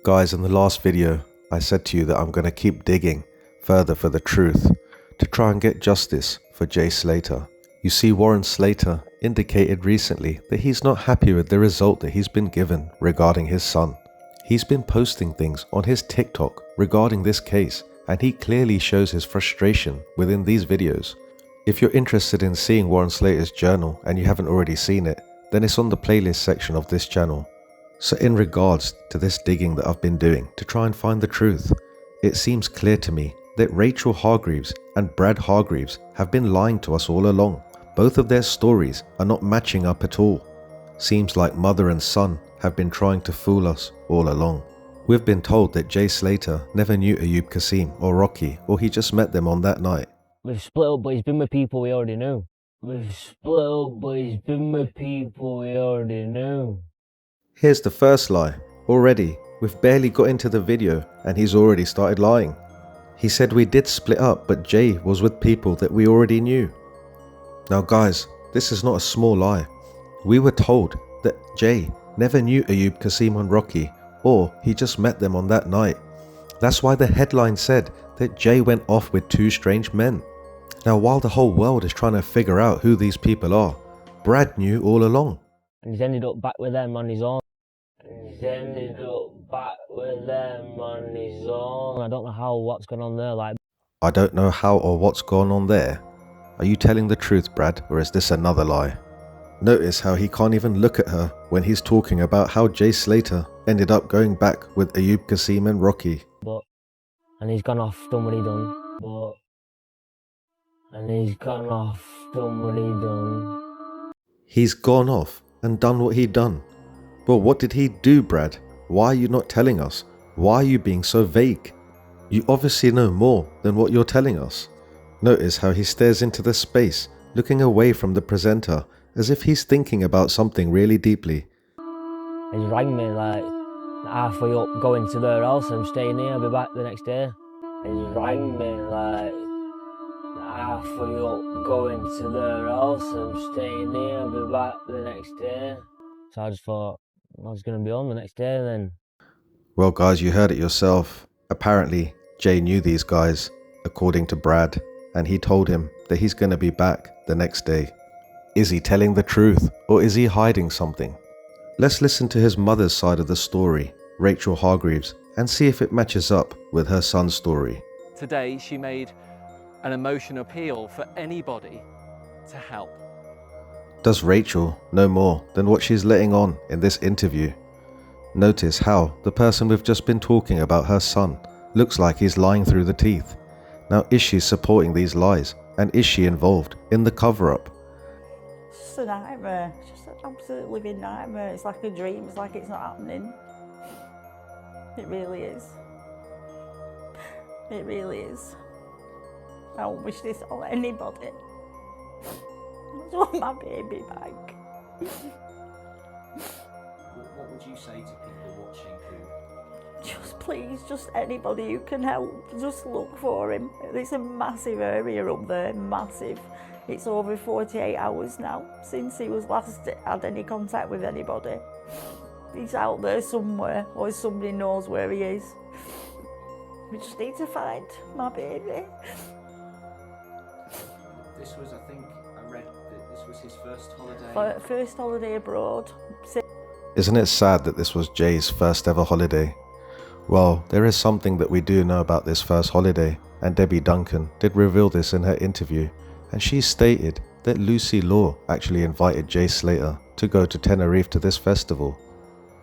Guys, in the last video, I said to you that I'm going to keep digging further for the truth to try and get justice for Jay Slater. You see, Warren Slater indicated recently that he's not happy with the result that he's been given regarding his son. He's been posting things on his TikTok regarding this case, and he clearly shows his frustration within these videos. If you're interested in seeing Warren Slater's journal and you haven't already seen it, then it's on the playlist section of this channel. So in regards to this digging that I've been doing to try and find the truth, it seems clear to me that Racheal Hargreaves and Brad Hargreaves have been lying to us all along. Both of their stories are not matching up at all. Seems like mother and son have been trying to fool us all along. We've been told that Jay Slater never knew Ayub Kasim or Rocky, or he just met them on that night. We've split up, but he's been with people we already knew. We've split up, but he's been with people we already knew. Here's the first lie. Already, we've barely got into the video and he's already started lying. He said we did split up, but Jay was with people that we already knew. Now guys, this is not a small lie. We were told that Jay never knew Ayub Kasim and Rocky, or he just met them on that night. That's why the headline said that Jay went off with two strange men. Now while the whole world is trying to figure out who these people are, Brad knew all along. And he's ended up back with them on his own. He's ended up back with them on his own. I don't know what's going on there. I don't know how or what's gone on there. Are you telling the truth, Brad, or is this another lie? Notice how he can't even look at her when he's talking about how Jay Slater ended up going back with Ayub Kasim and Rocky. And he's gone off, done what he done. He's gone off and done what he done. But what did he do, Brad? Why are you not telling us? Why are you being so vague? You obviously know more than what you're telling us. Notice how he stares into the space, looking away from the presenter, as if he's thinking about something really deeply. He's rang me halfway up going to their house. I'm staying here, I'll be back the next day. He's rang me halfway up going to their house. I'm staying here, I'll be back the next day. So I just thought I was going to be on the next day then. Well guys, you heard it yourself. Apparently, Jay knew these guys, according to Brad, and he told him that he's going to be back the next day. Is he telling the truth, or is he hiding something? Let's listen to his mother's side of the story, Racheal Hargreaves, and see if it matches up with her son's story. Today, she made an emotional appeal for anybody to help. Does Racheal know more than what she's letting on in this interview? Notice how the person we've just been talking about, her son, looks like he's lying through the teeth. Now, is she supporting these lies, and is she involved in the cover-up? It's just a nightmare. It's just an absolute living nightmare. It's like a dream. It's like it's not happening. It really is. It really is. I don't wish this on anybody. I just want my baby back. What would you say to people watching who... Just please, just anybody who can help, just look for him. It's a massive area up there, massive. It's over 48 hours now since he was last had any contact with anybody. He's out there somewhere, or somebody knows where he is. We just need to find my baby. This was, I think, I read that this was his first holiday. First holiday abroad. Isn't it sad that this was Jay's first ever holiday? Well, there is something that we do know about this first holiday, and Debbie Duncan did reveal this in her interview, and she stated that Lucy Law actually invited Jay Slater to go to Tenerife to this festival.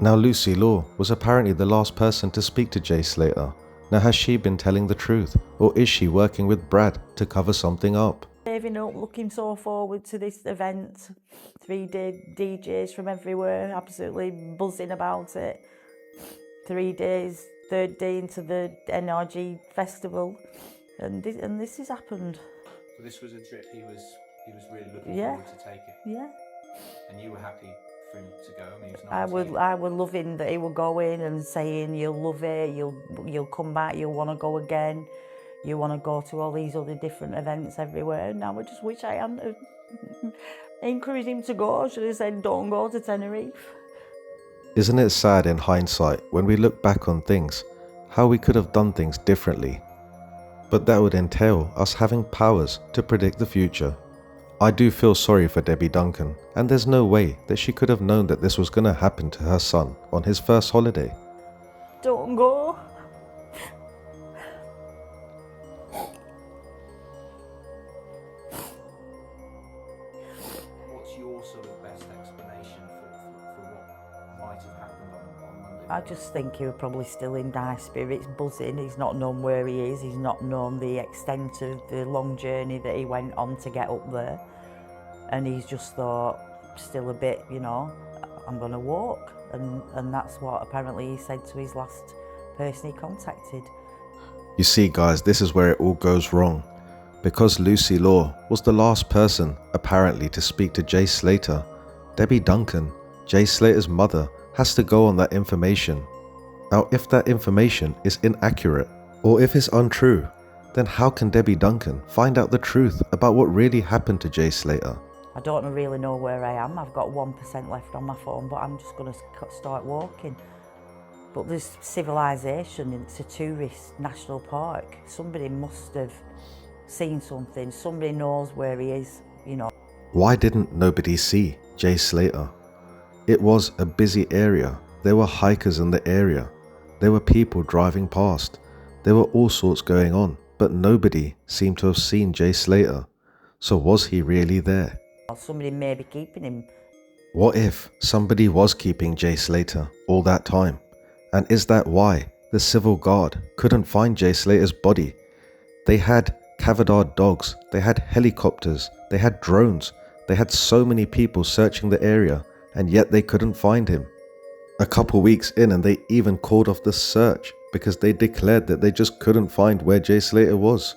Now Lucy Law was apparently the last person to speak to Jay Slater. Now has she been telling the truth, or is she working with Brad to cover something up? Saving up, looking so forward to this event. 3-day DJs from everywhere, absolutely buzzing about it. 3 days, third day into the NRG festival, and this has happened. So this was a trip he was really looking Yeah. forward to taking. Yeah. And you were happy for him to go. I mean, he was I would loving that he would go in and saying you'll love it, you'll come back, you'll want to go again, you want to go to all these other different events everywhere. Now I just wish I hadn't encouraged him to go. I should have said don't go to Tenerife. Isn't it sad in hindsight when we look back on things, how we could have done things differently? But that would entail us having powers to predict the future. I do feel sorry for Debbie Duncan, and there's no way that she could have known that this was going to happen to her son on his first holiday. Don't go. What's your sort of best explanation for what might have happened on Monday? I just think he was probably still in dire spirits, buzzing. He's not known where he is. He's not known the extent of the long journey that he went on to get up there. And he's just thought, still a bit, you know, I'm going to walk. And that's what apparently he said to his last person he contacted. You see, guys, this is where it all goes wrong. Because Lucy Law was the last person, apparently, to speak to Jay Slater, Debbie Duncan, Jay Slater's mother, has to go on that information. Now, if that information is inaccurate, or if it's untrue, then how can Debbie Duncan find out the truth about what really happened to Jay Slater? I don't really know where I am. I've got 1% left on my phone, but I'm just going to start walking. But there's civilization, it's a tourist national park. Somebody must have seen something. Somebody knows where he is, you know. Why didn't nobody see Jay Slater? It was a busy area. There were hikers in the area. There were people driving past. There were all sorts going on, but nobody seemed to have seen Jay Slater. So was he really there? Somebody may be keeping him. What if somebody was keeping Jay Slater all that time? And is that why the civil guard couldn't find Jay Slater's body? They had cavadar dogs, they had helicopters, they had drones, they had so many people searching the area, and yet they couldn't find him. A couple weeks in and they even called off the search because they declared that they just couldn't find where Jay Slater was.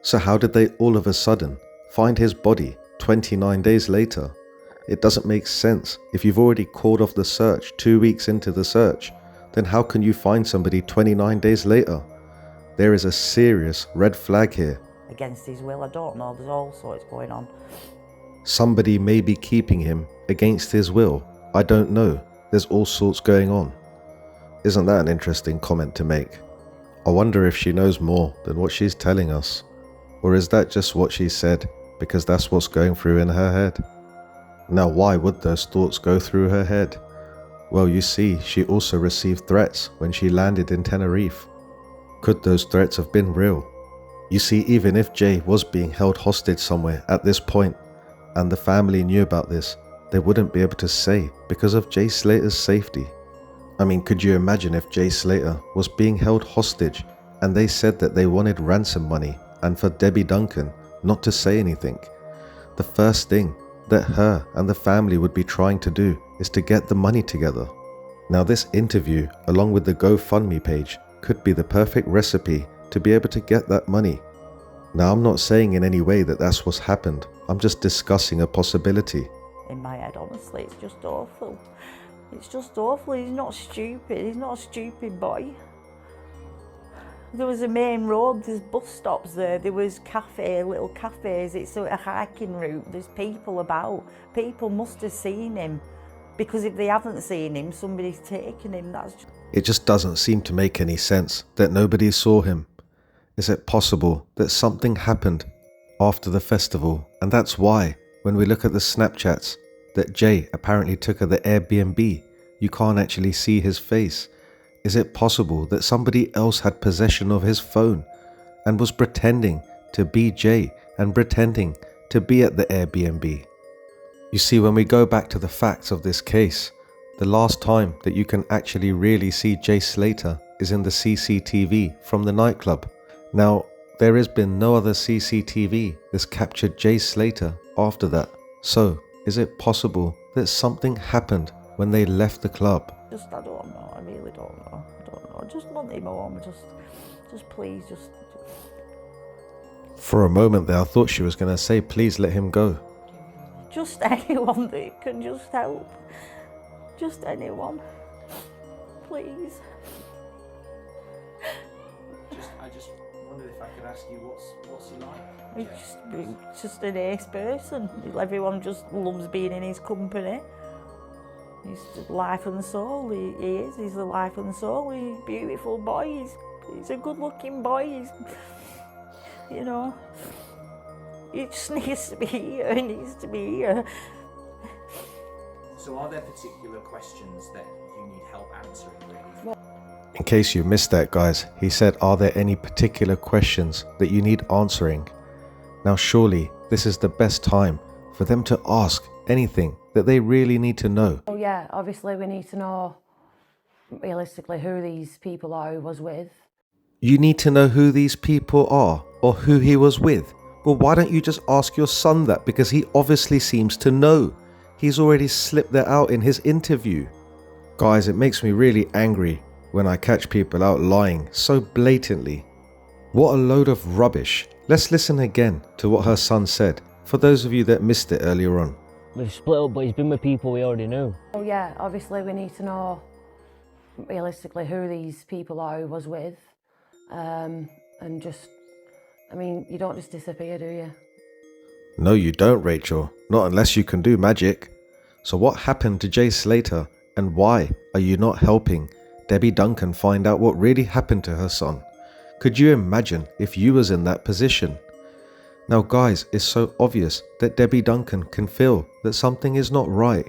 So how did they all of a sudden find his body 29 days later? It doesn't make sense. If you've already called off the search 2 weeks into the search, then how can you find somebody 29 days later? There is a serious red flag here. Against his will, I don't know. There's all sorts going on. Somebody may be keeping him against his will. I don't know. There's all sorts going on. Isn't that an interesting comment to make? I wonder if she knows more than what she's telling us. Or is that just what she said because that's what's going through in her head? Now, why would those thoughts go through her head? Well, you see, she also received threats when she landed in Tenerife. Could those threats have been real? You see, even if Jay was being held hostage somewhere at this point, and the family knew about this, they wouldn't be able to say because of Jay Slater's safety. I mean, could you imagine if Jay Slater was being held hostage and they said that they wanted ransom money and for Debbie Duncan not to say anything? The first thing that her and the family would be trying to do is to get the money together. Now, this interview, along with the GoFundMe page, could be the perfect recipe to be able to get that money. Now, I'm not saying in any way that that's what's happened. I'm just discussing a possibility. In my head, honestly, it's just awful. It's just awful. He's not stupid. He's not a stupid boy. There was a main road, there's bus stops there, there was little cafes, it's a hiking route, there's people about. People must have seen him, because if they haven't seen him, somebody's taken him. It just doesn't seem to make any sense that nobody saw him. Is it possible that something happened after the festival, and that's why, when we look at the Snapchats that Jay apparently took at the Airbnb, you can't actually see his face? Is it possible that somebody else had possession of his phone and was pretending to be Jay and pretending to be at the Airbnb? You see, when we go back to the facts of this case, the last time that you can actually really see Jay Slater is in the CCTV from the nightclub. Now, there has been no other CCTV that's captured Jay Slater after that. So, is it possible that something happened when they left the club? I don't know. I really don't know. I don't know. I just want him home. Just please, just. For a moment there, I thought she was going to say, please let him go. Just anyone that can just help. Just anyone. Please. I just wondered if I could ask you what's he like? He's just an ace person. Everyone just loves being in his company. He's the life and soul. He is. He's the life and soul. He's a beautiful boy. He's a good-looking boy. You know, he just needs to be here. He needs to be here. So are there particular questions that you need help answering, really? In case you missed that, guys, he said, are there any particular questions that you need answering? Now surely this is the best time for them to ask anything that they really need to know. Oh yeah, obviously we need to know realistically who these people are who was with. You need to know who these people are or who he was with. Well, why don't you just ask your son that? Because he obviously seems to know. He's already slipped that out in his interview. Guys, it makes me really angry when I catch people out lying so blatantly. What a load of rubbish. Let's listen again to what her son said, for those of you that missed it earlier on. We've split up, but he's been with people we already knew. Oh yeah, obviously we need to know realistically who these people are who was with. And just, I mean, you don't just disappear, do you? No, you don't, Racheal. Not unless you can do magic. So what happened to Jay Slater, and why are you not helping Debbie Duncan find out what really happened to her son? Could you imagine if you was in that position? Now guys, it's so obvious that Debbie Duncan can feel that something is not right.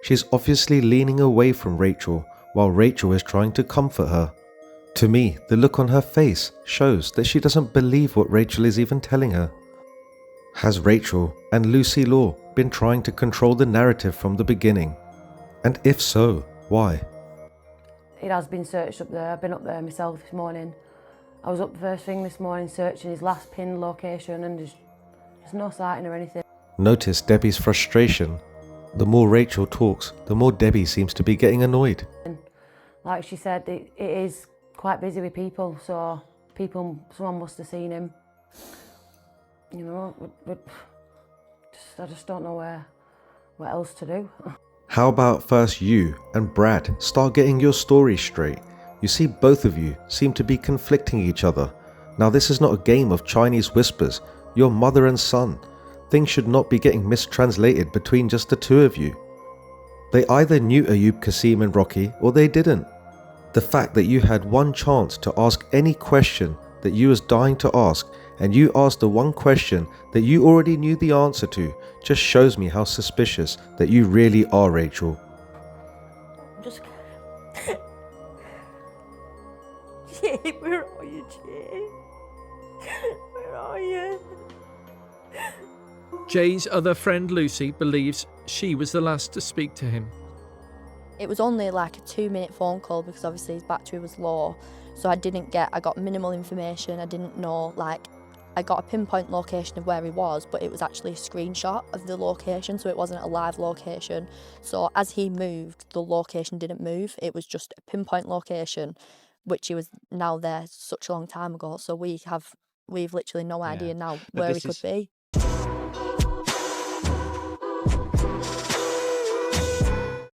She's obviously leaning away from Racheal while Racheal is trying to comfort her. To me, the look on her face shows that she doesn't believe what Racheal is even telling her. Has Racheal and Lucy Law been trying to control the narrative from the beginning? And if so, why? It has been searched up there. I've been up there myself this morning. I was up first thing this morning searching his last pinned location and there's no sighting or anything. Notice Debbie's frustration. The more Racheal talks, the more Debbie seems to be getting annoyed. Like she said, it is quite busy with people, so someone must have seen him. You know, I just don't know what else to do. How about first you and Brad start getting your story straight? You see, both of you seem to be conflicting each other. Now this is not a game of Chinese whispers. You're mother and son. Things should not be getting mistranslated between just the two of you. They either knew Ayub, Kasim and Rocky, or they didn't. The fact that you had one chance to ask any question that you was dying to ask, and you asked the one question that you already knew the answer to, just shows me how suspicious that you really are, Racheal. Just. Jay, where are you, Jay? Where are you? Jay's other friend Lucy believes she was the last to speak to him. It was only like a 2-minute phone call because obviously his battery was low, so I got minimal information. I didn't know, I got a pinpoint location of where he was, but it was actually a screenshot of the location, so it wasn't a live location. So as he moved, the location didn't move. It was just a pinpoint location, which he was now there such a long time ago. So we've literally no idea now where he could be.